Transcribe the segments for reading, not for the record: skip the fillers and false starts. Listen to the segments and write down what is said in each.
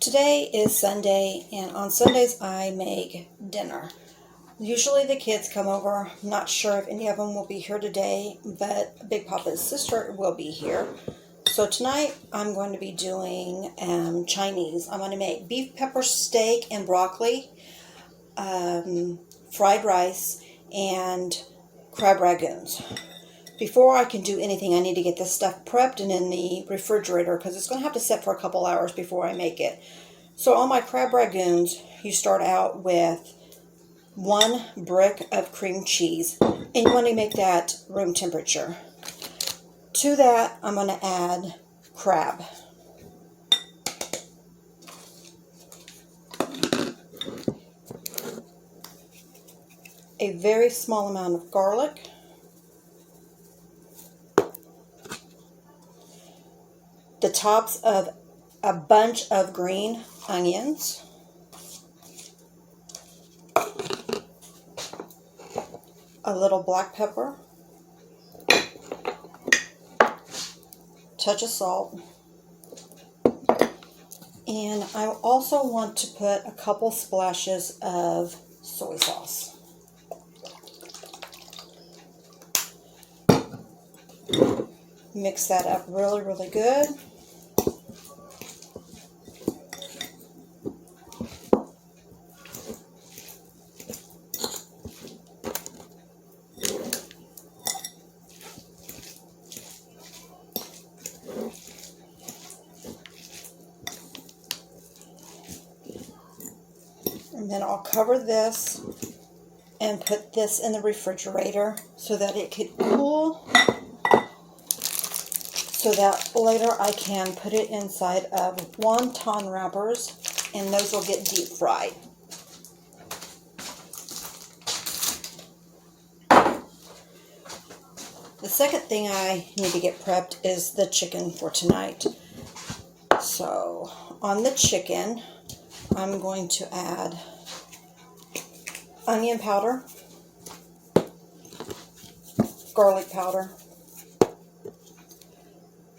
Today is Sunday, and on Sundays I make dinner. Usually the kids come over. I'm not sure if any of them will be here today, but Big Papa's sister will be here. So tonight I'm going to be doing Chinese. I'm going to make beef pepper steak and broccoli, fried rice, and crab rangoons. Before I can do anything, I need to get this stuff prepped and in the refrigerator because it's going to have to sit for a couple hours before I make it. So on my crab rangoons, you start out with 1 brick of cream cheese, and you want to make that room temperature. To that, I'm going to add crab. A very small amount of garlic. The tops of a bunch of green onions. A little black pepper. Touch of salt. And I also want to put a couple splashes of soy sauce. Mix that up really, really good. And then I'll cover this and put this in the refrigerator so that it could cool, so that later I can put it inside of wonton wrappers, and those will get deep fried. The second thing I need to get prepped is the chicken for tonight. So on the chicken, I'm going to add onion powder, garlic powder,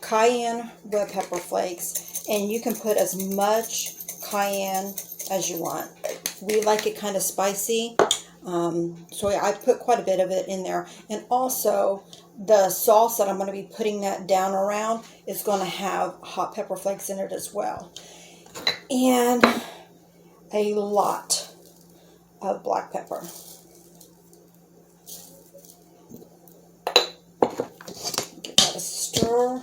cayenne red pepper flakes, and you can put as much cayenne as you want. We like it kind of spicy, so I put quite a bit of it in there. And also, the sauce that I'm going to be putting that down around is going to have hot pepper flakes in it as well. And a lot of black pepper. Give that a stir.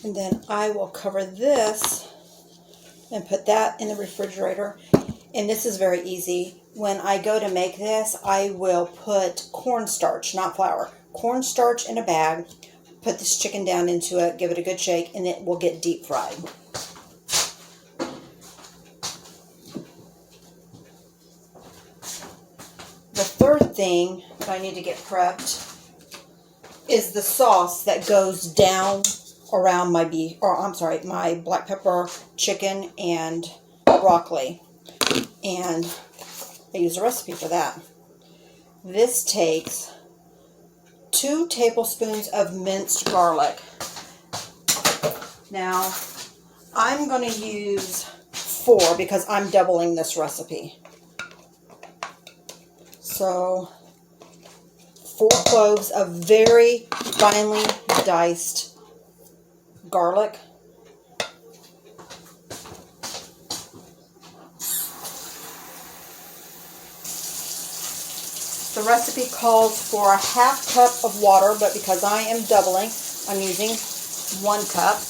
And then I will cover this and put that in the refrigerator. And this is very easy. When I go to make this, I will put cornstarch, not flour, cornstarch in a bag, put this chicken down into it, give it a good shake, and it will get deep fried. The third thing that I need to get prepped is the sauce that goes down around my my black pepper chicken and broccoli. And I use a recipe for that. This takes 2 tablespoons of minced garlic. Now, I'm going to use 4 because I'm doubling this recipe. So, 4 cloves of very finely diced garlic. The recipe calls for a 1/2 cup of water, but because I am doubling, I'm using 1 cup.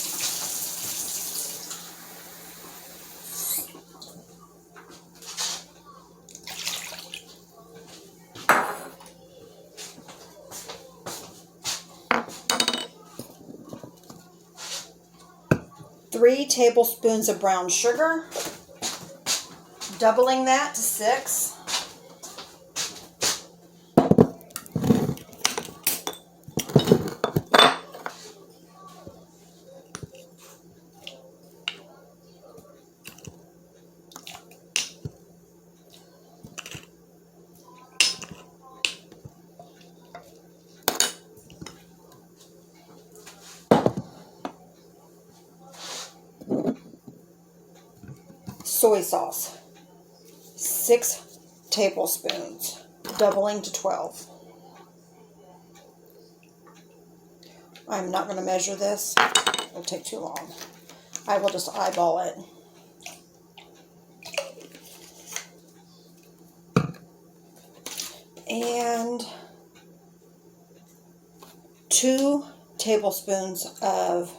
Three tablespoons of brown sugar, doubling that to 6. Soy sauce, 6 tablespoons, doubling to 12. I'm not going to measure this. It'll take too long. I will just eyeball it. And 2 tablespoons of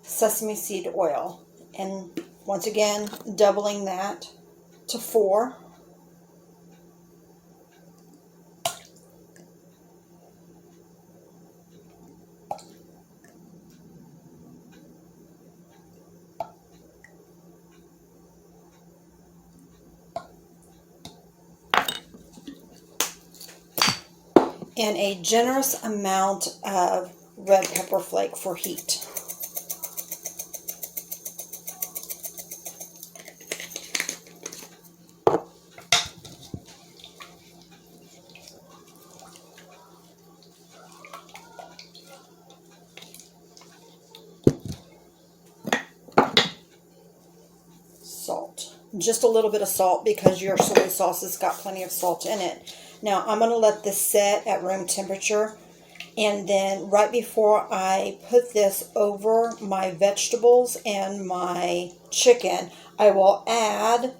sesame seed oil. And once again, doubling that to 4. And a generous amount of red pepper flake for heat. Salt. Just a little bit of salt because your soy sauce has got plenty of salt in it. Now I'm going to let this set at room temperature, and then right before I put this over my vegetables and my chicken, I will add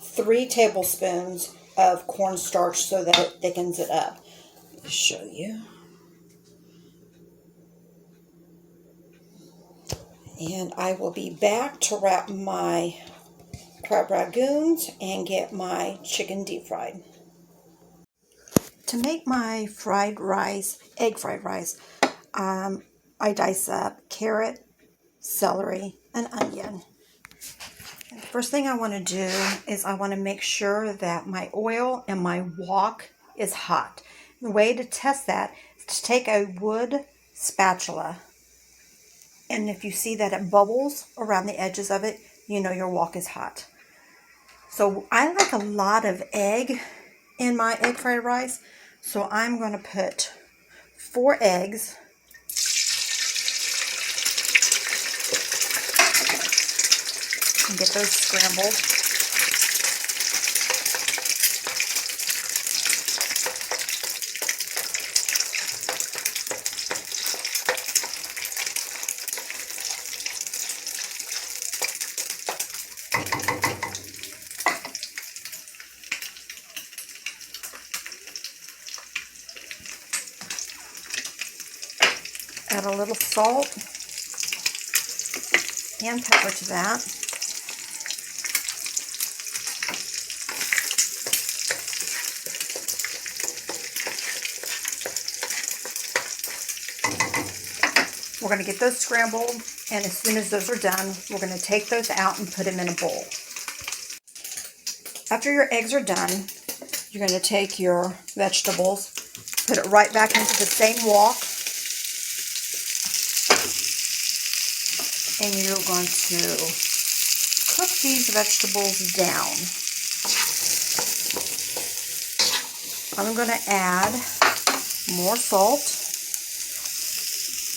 3 tablespoons of cornstarch so that it thickens it up. Let me show you. And I will be back to wrap my crab rangoons and get my chicken deep fried. To make my fried rice, egg fried rice, I dice up carrot, celery, and onion. And the first thing I want to do is I want to make sure that my oil and my wok is hot. The way to test that is to take a wood spatula, and if you see that it bubbles around the edges of it, you know your wok is hot. So I like a lot of egg in my egg fried rice, so I'm going to put 4 eggs. And get those scrambled. Add a little salt and pepper to that. We're going to get those scrambled, and as soon as those are done, we're going to take those out and put them in a bowl. After your eggs are done, you're going to take your vegetables, put it right back into the same wok, and you're going to cook these vegetables down. I'm going to add more salt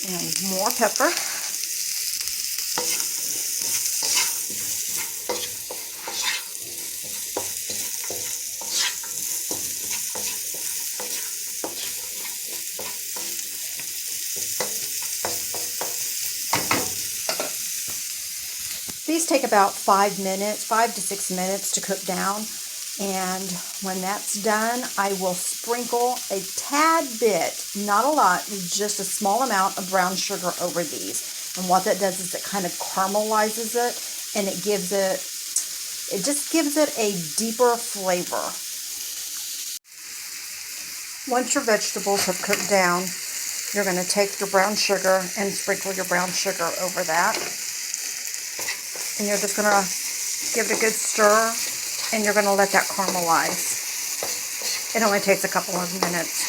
and more pepper. These take about 5 to 6 minutes to cook down. And when that's done, I will sprinkle a tad bit, not a lot, just a small amount of brown sugar over these. And what that does is it kind of caramelizes it, and it just gives it a deeper flavor. Once your vegetables have cooked down, you're going to take your brown sugar and sprinkle your brown sugar over that. And you're just going to give it a good stir, and you're going to let that caramelize. It only takes a couple of minutes.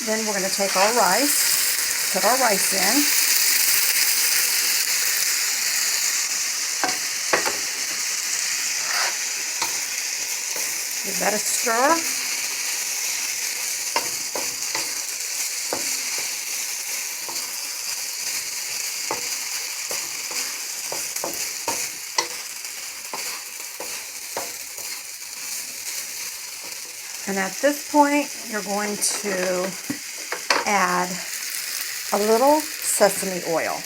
Then we're going to take our rice, put our rice in. Give that a stir. And at this point, you're going to add a little sesame oil.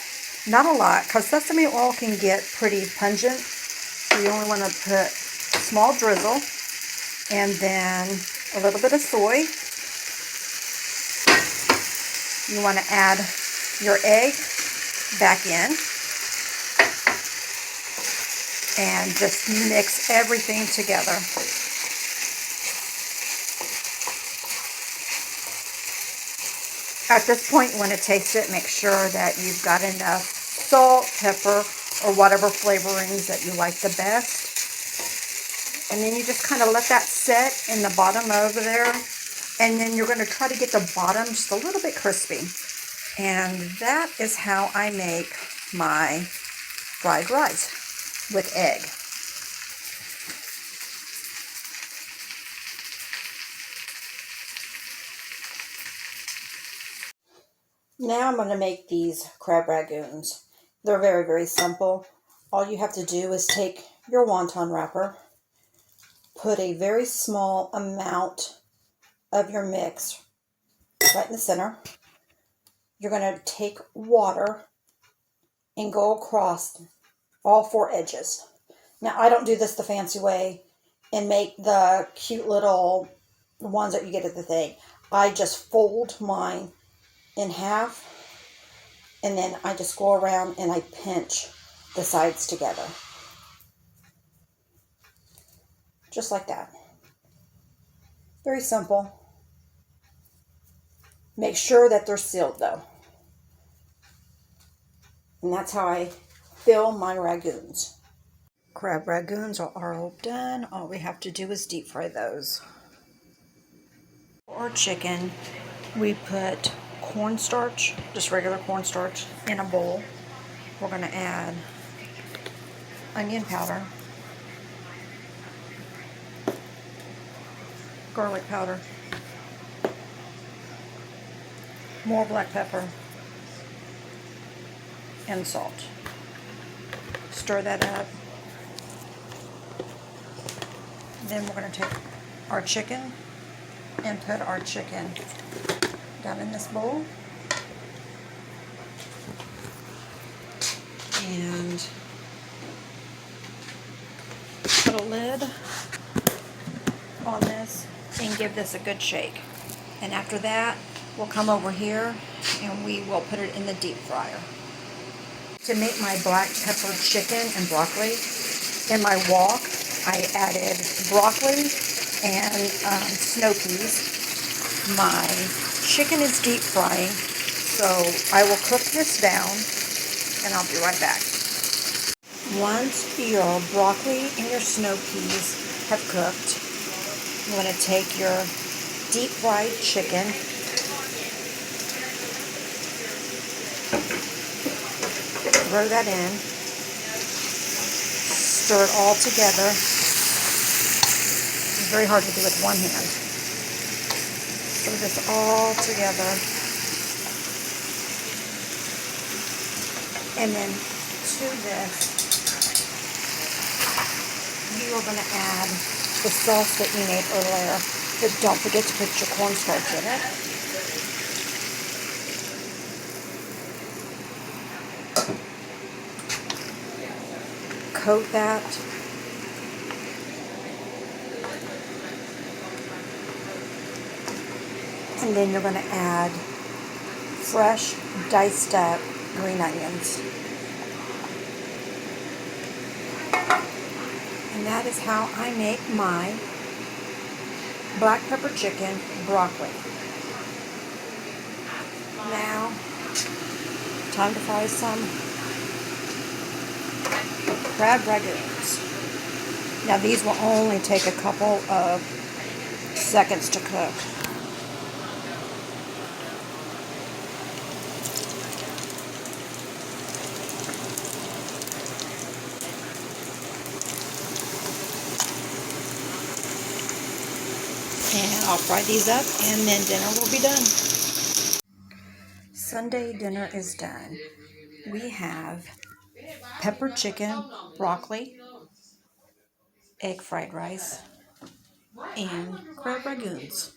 Not a lot, because sesame oil can get pretty pungent. So you only want to put a small drizzle, and then a little bit of soy. You want to add your egg back in, and just mix everything together. At this point, you want to taste it. Make sure that you've got enough salt, pepper, or whatever flavorings that you like the best. And then you just kind of let that set in the bottom over there. And then you're going to try to get the bottom just a little bit crispy. And that is how I make my fried rice with egg. Now I'm going to make these crab rangoons. They're very, very simple. All you have to do is take your wonton wrapper, put a very small amount of your mix right in the center. You're going to take water and go across all four edges. Now, I don't do this the fancy way and make the cute little ones that you get at the thing. I just fold mine in half, and then I just go around and I pinch the sides together. Just like that. Very simple. Make sure that they're sealed though. And that's how I fill my rangoons. Crab rangoons are all done. All we have to do is deep fry those. For our chicken, we put cornstarch, just regular cornstarch, in a bowl. We're going to add onion powder, garlic powder, more black pepper, and salt. Stir that up. Then we're going to take our chicken and put our chicken down in this bowl. And put a lid on this and give this a good shake. And after that, we'll come over here and we will put it in the deep fryer. To make my black pepper chicken and broccoli, in my wok, I added broccoli and snow peas. My chicken is deep frying, so I will cook this down and I'll be right back. Once your broccoli and your snow peas have cooked, you want to take your deep fried chicken, throw that in, stir it all together. It's very hard to do with one hand. Stir this all together. And then to this, you are going to add the sauce that you made earlier. But don't forget to put your cornstarch in it. Coat that. And then you're going to add fresh diced up green onions. And that is how I make my black pepper chicken broccoli. Now, time to fry some crab rangoons. Now these will only take a couple of seconds to cook. I'll fry these up and then dinner will be done. Sunday dinner is done. We have pepper chicken, broccoli, egg fried rice, and crab rangoons.